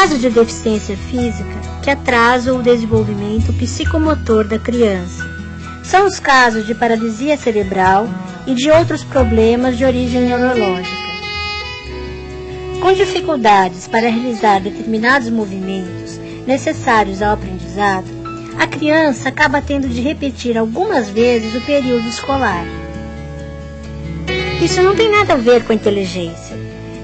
casos de deficiência física que atrasam o desenvolvimento psicomotor da criança. São os casos de paralisia cerebral e de outros problemas de origem neurológica. Com dificuldades para realizar determinados movimentos necessários ao aprendizado, a criança acaba tendo de repetir algumas vezes o período escolar. Isso não tem nada a ver com a inteligência,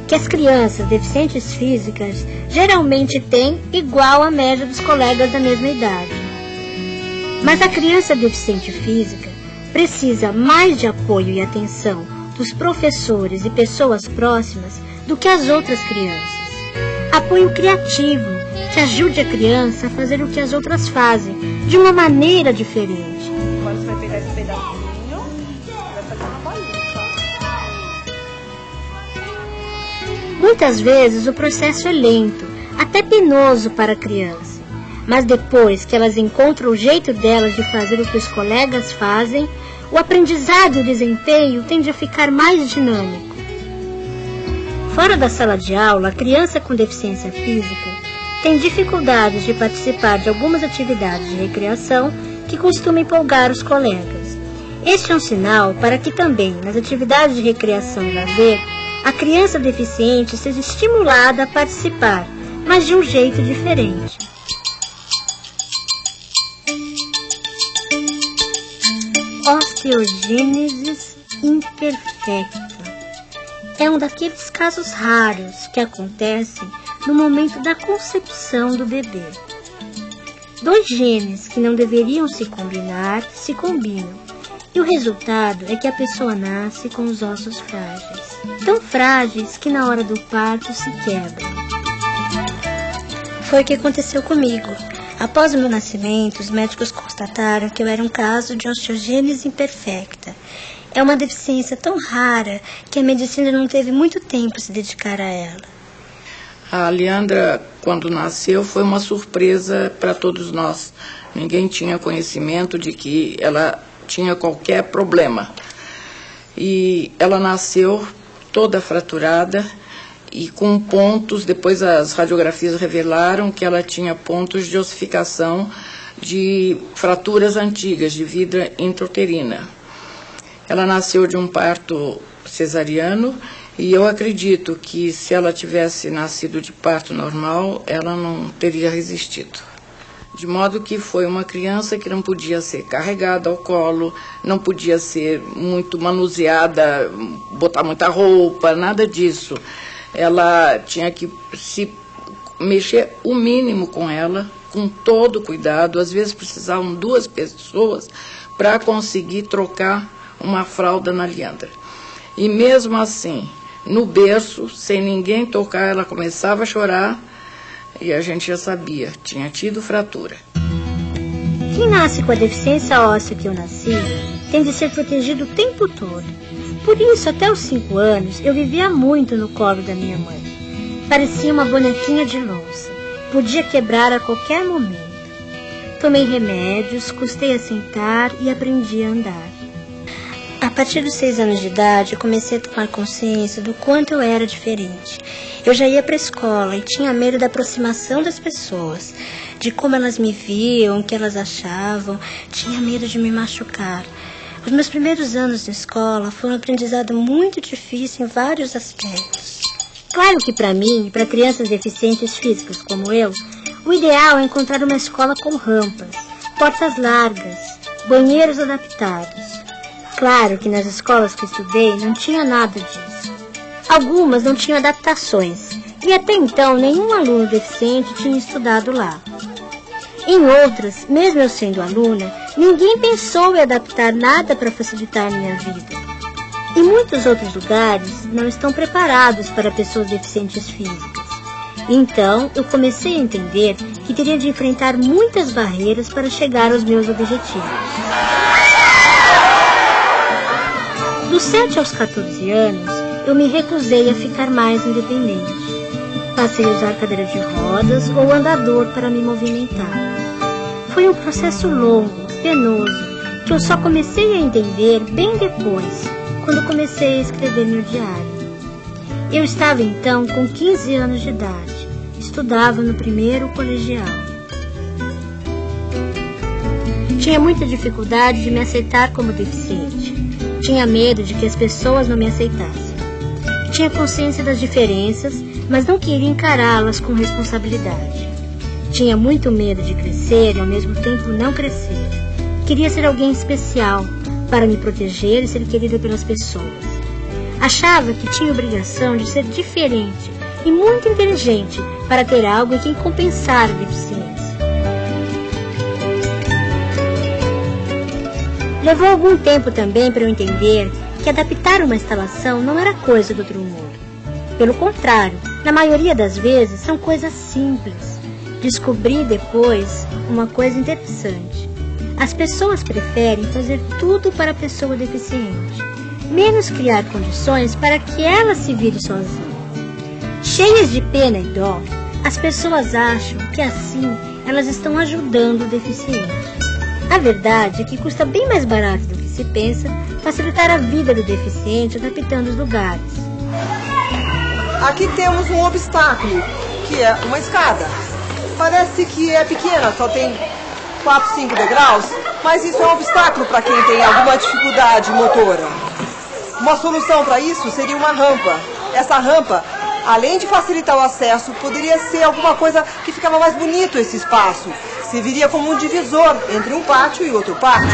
que as crianças deficientes físicas geralmente têm igual à média dos colegas da mesma idade. Mas a criança deficiente física precisa mais de apoio e atenção dos professores e pessoas próximas do que as outras crianças. Apoio criativo que ajude a criança a fazer o que as outras fazem, de uma maneira diferente. Agora você vai pegar esse pedacinho e vai fazer uma bolinha, só. Muitas vezes o processo é lento, até penoso para a criança. Mas depois que elas encontram o jeito delas de fazer o que os colegas fazem, o aprendizado e o desempenho tende a ficar mais dinâmico. Fora da sala de aula, a criança com deficiência física tem dificuldades de participar de algumas atividades de recreação que costumam empolgar os colegas. Este é um sinal para que também, nas atividades de recreação e lazer, a criança deficiente seja estimulada a participar, mas de um jeito diferente. Osteogênese imperfecta é um daqueles casos raros que acontecem no momento da concepção do bebê. Dois genes que não deveriam se combinar, se combinam, e o resultado é que a pessoa nasce com os ossos frágeis, tão frágeis que na hora do parto se quebram. Foi o que aconteceu comigo. Após o meu nascimento, os médicos constataram que eu era um caso de osteogênese imperfecta. É uma deficiência tão rara que a medicina não teve muito tempo a se dedicar a ela. A Leandra, quando nasceu, foi uma surpresa para todos nós. Ninguém tinha conhecimento de que ela tinha qualquer problema. E ela nasceu toda fraturada e com pontos. Depois as radiografias revelaram que ela tinha pontos de ossificação de fraturas antigas, de vida intrauterina. Ela nasceu de um parto cesariano e eu acredito que se ela tivesse nascido de parto normal, ela não teria resistido. De modo que foi uma criança que não podia ser carregada ao colo, não podia ser muito manuseada, botar muita roupa, nada disso. Ela tinha que se mexer o mínimo com ela, com todo cuidado. Às vezes precisavam 2 pessoas para conseguir trocar uma fralda na Leandra. E mesmo assim, no berço, sem ninguém tocar, ela começava a chorar e a gente já sabia, tinha tido fratura. Quem nasce com a deficiência óssea que eu nasci, tem de ser protegido o tempo todo. Por isso, até os 5 anos, eu vivia muito no colo da minha mãe. Parecia uma bonequinha de louça. Podia quebrar a qualquer momento. Tomei remédios, custei a sentar e aprendi a andar. A partir dos 6 anos de idade, eu comecei a tomar consciência do quanto eu era diferente. Eu já ia para a escola e tinha medo da aproximação das pessoas, de como elas me viam, o que elas achavam, tinha medo de me machucar. Os meus primeiros anos na escola foram um aprendizado muito difícil em vários aspectos. Claro que para mim e para crianças deficientes físicas como eu, o ideal é encontrar uma escola com rampas, portas largas, banheiros adaptados. Claro que nas escolas que estudei não tinha nada disso. Algumas não tinham adaptações, e até então nenhum aluno deficiente tinha estudado lá. Em outras, mesmo eu sendo aluna, ninguém pensou em adaptar nada para facilitar a minha vida. Em muitos outros lugares, não estão preparados para pessoas deficientes físicas. Então, eu comecei a entender que teria de enfrentar muitas barreiras para chegar aos meus objetivos. Dos 7 aos 14 anos, eu me recusei a ficar mais independente. Passei a usar cadeira de rodas ou andador para me movimentar. Foi um processo longo, penoso, que eu só comecei a entender bem depois, quando comecei a escrever meu diário. Eu estava então com 15 anos de idade. Estudava no primeiro colegial. Tinha muita dificuldade de me aceitar como deficiente. Tinha medo de que as pessoas não me aceitassem. Tinha consciência das diferenças, mas não queria encará-las com responsabilidade. Tinha muito medo de crescer e ao mesmo tempo não crescer. Queria ser alguém especial para me proteger e ser querida pelas pessoas. Achava que tinha obrigação de ser diferente e muito inteligente para ter algo em que compensar a deficiência. Levou algum tempo também para eu entender que adaptar uma instalação não era coisa do outro mundo. Pelo contrário, na maioria das vezes são coisas simples. Descobri depois uma coisa interessante. As pessoas preferem fazer tudo para a pessoa deficiente, menos criar condições para que ela se vire sozinha. Cheias de pena e dó, as pessoas acham que assim elas estão ajudando o deficiente. A verdade é que custa bem mais barato do que se pensa facilitar a vida do deficiente adaptando os lugares. Aqui temos um obstáculo, que é uma escada. Parece que é pequena, só tem 4, 5 degraus, mas isso é um obstáculo para quem tem alguma dificuldade motora. Uma solução para isso seria uma rampa. Essa rampa, além de facilitar o acesso, poderia ser alguma coisa que ficava mais bonito esse espaço. Serviria como um divisor entre um pátio e outro pátio.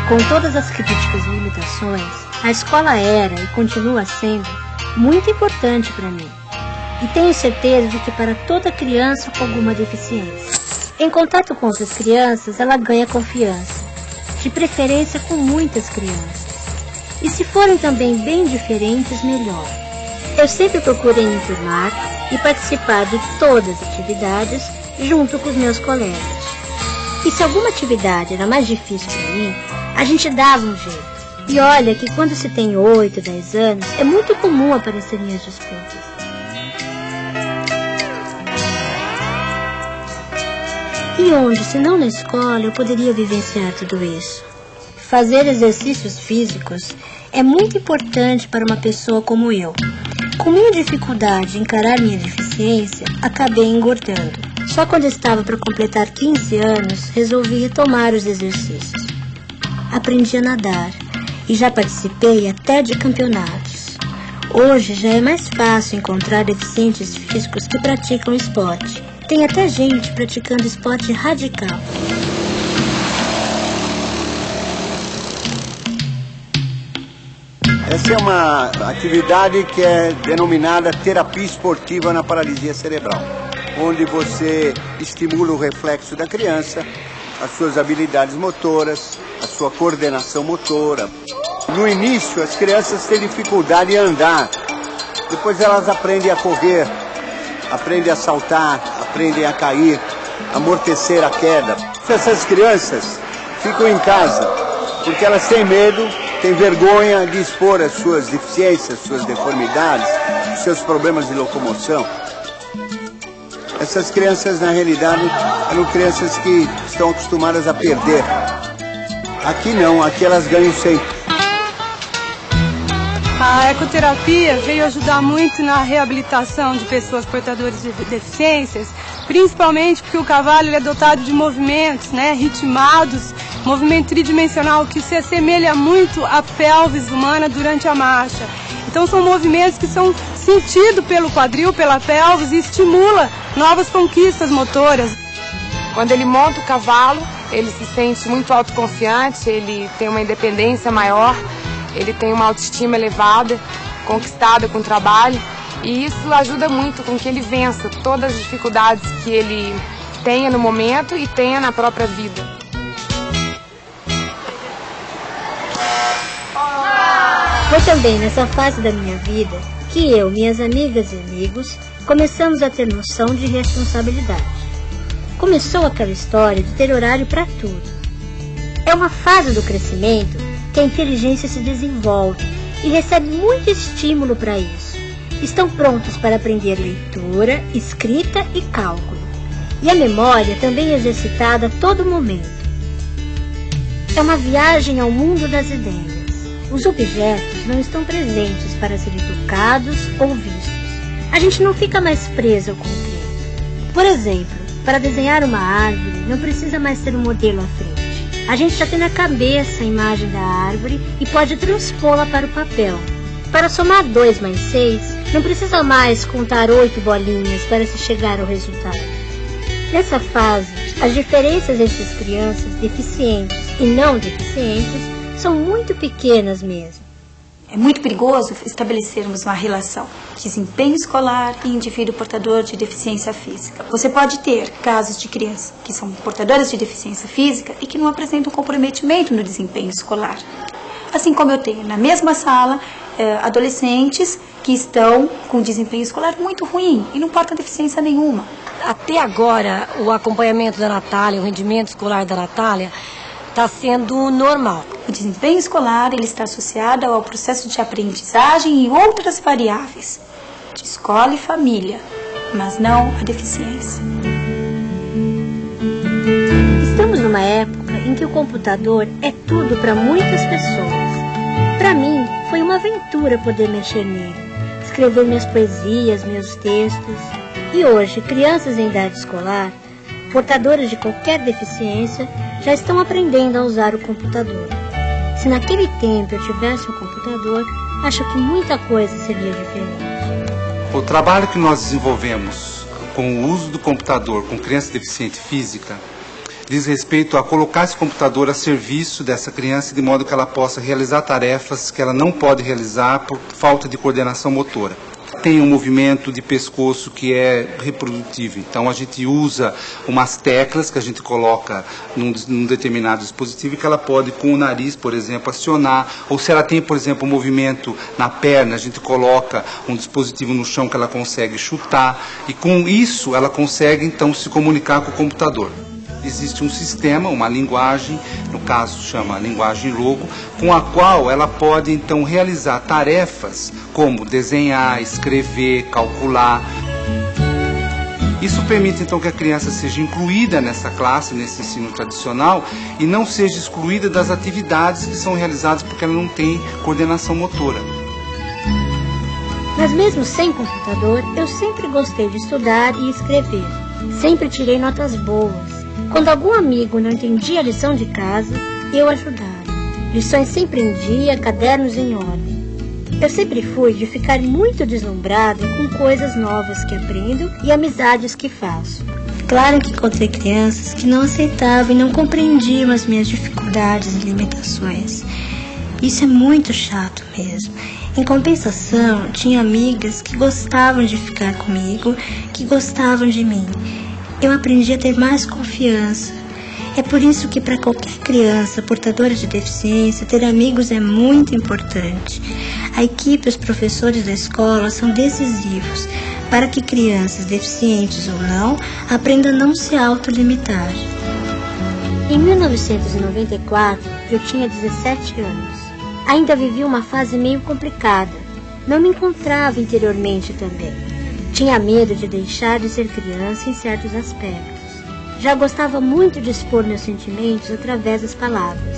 Com todas as críticas e limitações, a escola era e continua sendo muito importante para mim. E tenho certeza de que para toda criança com alguma deficiência. Em contato com outras crianças, ela ganha confiança, de preferência com muitas crianças. E se forem também bem diferentes, melhor. Eu sempre procurei me enturmar e participar de todas as atividades junto com os meus colegas. E se alguma atividade era mais difícil para mim, a gente dava um jeito. E olha que quando se tem 8, 10 anos, é muito comum aparecerem as disputas. E onde, se não na escola, eu poderia vivenciar tudo isso? Fazer exercícios físicos é muito importante para uma pessoa como eu. Com minha dificuldade em encarar minha deficiência, acabei engordando. Só quando estava para completar 15 anos, resolvi retomar os exercícios. Aprendi a nadar e já participei até de campeonatos. Hoje já é mais fácil encontrar deficientes físicos que praticam esporte. Tem até gente praticando esporte radical. Essa é uma atividade que é denominada terapia esportiva na paralisia cerebral, onde você estimula o reflexo da criança, as suas habilidades motoras, a sua coordenação motora. No início, as crianças têm dificuldade em andar, depois elas aprendem a correr, aprendem a saltar, aprendem a cair, amortecer a queda. Essas crianças ficam em casa porque elas têm medo, têm vergonha de expor as suas deficiências, suas deformidades, seus problemas de locomoção. Essas crianças, na realidade, eram crianças que estão acostumadas a perder. Aqui não, aqui elas ganham sempre. A ecoterapia veio ajudar muito na reabilitação de pessoas portadoras de deficiências, principalmente porque o cavalo ele é dotado de movimentos, ritmados, movimento tridimensional que se assemelha muito à pelvis humana durante a marcha. Então são movimentos que são sentidos pelo quadril, pela pelvis e estimula novas conquistas motoras. Quando ele monta o cavalo, ele se sente muito autoconfiante, ele tem uma independência maior, ele tem uma autoestima elevada, conquistada com o trabalho, e isso ajuda muito com que ele vença todas as dificuldades que ele tenha no momento e tenha na própria vida. Foi também nessa fase da minha vida que eu, minhas amigas e amigos, começamos a ter noção de responsabilidade. Começou aquela história de ter horário para tudo. É uma fase do crescimento que a inteligência se desenvolve e recebe muito estímulo para isso. estão prontos para aprender leitura, escrita e cálculo. E a memória também é exercitada a todo momento. É uma viagem ao mundo das ideias. Os objetos não estão presentes para serem tocados ou vistos. A gente não fica mais preso ao concreto. Por exemplo, para desenhar uma árvore, não precisa mais ter um modelo à frente. A gente já tem na cabeça a imagem da árvore e pode transpô-la para o papel. Para somar 2 mais 6, não precisa mais contar 8 bolinhas para se chegar ao resultado. Nessa fase, as diferenças entre as crianças deficientes e não deficientes são muito pequenas mesmo. É muito perigoso estabelecermos uma relação desempenho escolar e indivíduo portador de deficiência física. Você pode ter casos de crianças que são portadoras de deficiência física e que não apresentam comprometimento no desempenho escolar. Assim como eu tenho na mesma sala adolescentes que estão com desempenho escolar muito ruim e não portam deficiência nenhuma. Até agora, o acompanhamento da Natália, o rendimento escolar da Natália, está sendo normal. O desempenho escolar ele está associado ao processo de aprendizagem e outras variáveis, de escola e família, mas não a deficiência. Estamos numa época em que o computador é tudo para muitas pessoas. Para mim, foi uma aventura poder mexer nele, escrever minhas poesias, meus textos. E hoje, crianças em idade escolar, portadoras de qualquer deficiência, já estão aprendendo a usar o computador. Se naquele tempo eu tivesse um computador, acho que muita coisa seria diferente. O trabalho que nós desenvolvemos com o uso do computador com criança deficiente física diz respeito a colocar esse computador a serviço dessa criança de modo que ela possa realizar tarefas que ela não pode realizar por falta de coordenação motora. Tem um movimento de pescoço que é reprodutivo, então a gente usa umas teclas que a gente coloca num determinado dispositivo e que ela pode com o nariz, por exemplo, acionar, ou se ela tem, por exemplo, um movimento na perna, a gente coloca um dispositivo no chão que ela consegue chutar e com isso ela consegue então se comunicar com o computador. Existe um sistema, uma linguagem, no caso chama linguagem logo, com a qual ela pode então realizar tarefas como desenhar, escrever, calcular. Isso permite então que a criança seja incluída nessa classe, nesse ensino tradicional, e não seja excluída das atividades que são realizadas porque ela não tem coordenação motora. Mas mesmo sem computador, eu sempre gostei de estudar e escrever. Sempre tirei notas boas. Quando algum amigo não entendia a lição de casa, eu ajudava. Lições sempre em dia, cadernos em ordem. Eu sempre fui de ficar muito deslumbrada com coisas novas que aprendo e amizades que faço. Claro que encontrei crianças que não aceitavam e não compreendiam as minhas dificuldades e limitações. Isso é muito chato mesmo. Em compensação, tinha amigas que gostavam de ficar comigo, que gostavam de mim. Eu aprendi a ter mais confiança. É por isso que para qualquer criança portadora de deficiência, ter amigos é muito importante. A equipe e os professores da escola são decisivos para que crianças deficientes ou não aprendam a não se autolimitar. Em 1994, eu tinha 17 anos. Ainda vivia uma fase meio complicada. Não me encontrava interiormente também. Tinha medo de deixar de ser criança em certos aspectos. Já gostava muito de expor meus sentimentos através das palavras.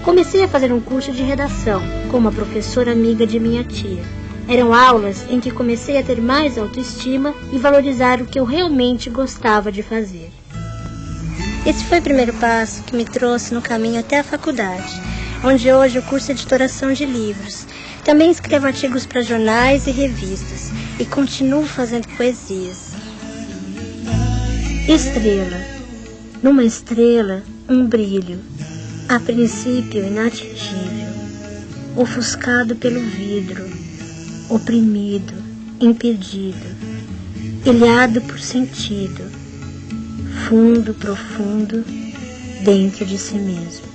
Comecei a fazer um curso de redação com uma professora amiga de minha tia. Eram aulas em que comecei a ter mais autoestima e valorizar o que eu realmente gostava de fazer. Esse foi o primeiro passo que me trouxe no caminho até a faculdade, onde hoje eu curso editoração de livros. Também escrevo artigos para jornais e revistas e continuo fazendo poesias. Estrela. Numa estrela, um brilho, a princípio inatingível, ofuscado pelo vidro, oprimido, impedido, ilhado por sentido, fundo, profundo, dentro de si mesmo.